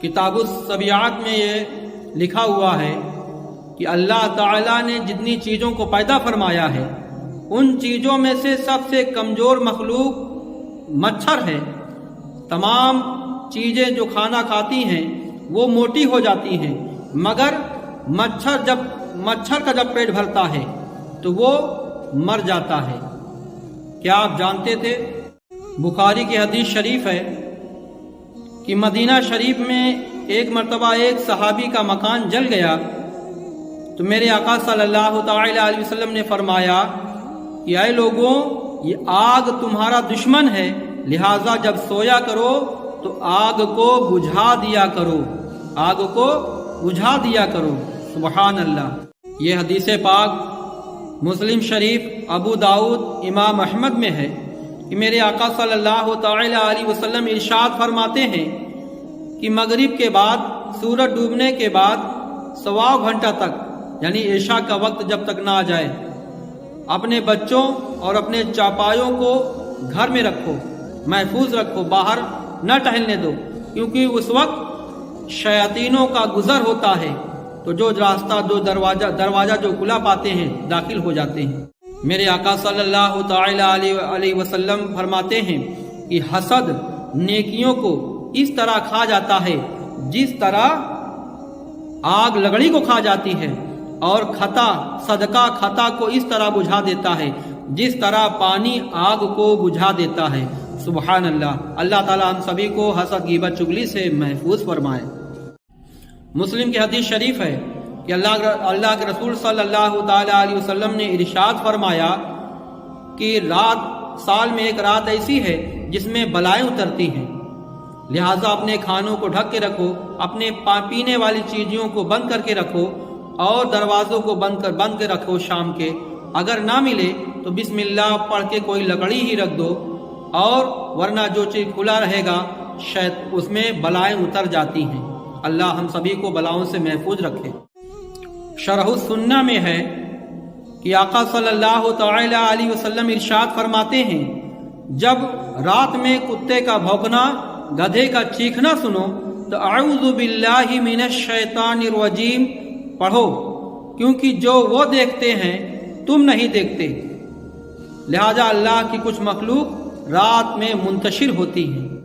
کتاب السبیعات میں یہ لکھا ہوا ہے کہ اللہ تعالیٰ نے جتنی چیزوں کو پیدا فرمایا ہے ان چیزوں میں سے سب سے کمزور مخلوق مچھر ہے۔ تمام چیزیں جو کھانا کھاتی ہیں وہ موٹی ہو جاتی ہیں، مگر مچھر کا جب پیٹ بھرتا ہے تو وہ مر جاتا ہے۔ کیا آپ جانتے تھے؟ بخاری کی حدیث شریف ہے کہ مدینہ شریف میں ایک مرتبہ ایک صحابی کا مکان جل گیا تو میرے آقا صلی اللہ تعالی علیہ وسلم نے فرمایا کہ اے لوگوں، یہ آگ تمہارا دشمن ہے، لہٰذا جب سویا کرو تو آگ کو بجھا دیا کرو، آگ کو بجھا دیا کرو۔ سبحان اللہ۔ یہ حدیث پاک مسلم شریف، ابو داؤد، امام احمد میں ہے کہ میرے آقا صلی اللہ تعالی علیہ وسلم ارشاد فرماتے ہیں کہ مغرب کے بعد، سورج ڈوبنے کے بعد 1.25 گھنٹہ تک، یعنی عشاء کا وقت جب تک نہ آ جائے، اپنے بچوں اور اپنے چاپایوں کو گھر میں رکھو، محفوظ رکھو، باہر نہ ٹہلنے دو، کیونکہ اس وقت شیاطینوں کا گزر ہوتا ہے تو جو راستہ، جو دروازہ جو کھلا پاتے ہیں داخل ہو جاتے ہیں۔ میرے آقا صلی اللہ تعالی علیہ وسلم فرماتے ہیں کہ حسد نیکیوں کو اس طرح کھا جاتا ہے جس طرح آگ لکڑی کو کھا جاتی ہے، اور صدقہ خطا کو اس طرح بجھا دیتا ہے جس طرح پانی آگ کو بجھا دیتا ہے۔ سبحان اللہ۔ اللہ تعالی ہم سبھی کو حسد، غیبت، چغلی سے محفوظ فرمائے۔ مسلم کی حدیث شریف ہے کہ اللہ کے رسول صلی اللہ تعالی علیہ وسلم نے ارشاد فرمایا کہ سال میں ایک رات ایسی ہے جس میں بلائیں اترتی ہیں، لہٰذا اپنے کھانوں کو ڈھک کے رکھو، اپنے پینے والی چیزوں کو بند کر کے رکھو، اور دروازوں کو بند کے رکھو شام کے۔ اگر نہ ملے تو بسم اللہ پڑھ کے کوئی لکڑی ہی رکھ دو، اور ورنہ جو چیز کھلا رہے گا اس میں بلائیں اتر جاتی ہیں۔ اللہ ہم سبھی کو بلاؤں سے محفوظ رکھے۔ شرح السنہ میں ہے کہ آقا صلی اللہ تعالی علیہ وسلم ارشاد فرماتے ہیں، جب رات میں کتے کا بھونکنا، گدھے کا چیخنا سنو تو اعوذ باللہ من الشیطان الرجیم پڑھو، کیونکہ جو وہ دیکھتے ہیں تم نہیں دیکھتے۔ لہذا اللہ کی کچھ مخلوق رات میں منتشر ہوتی ہیں۔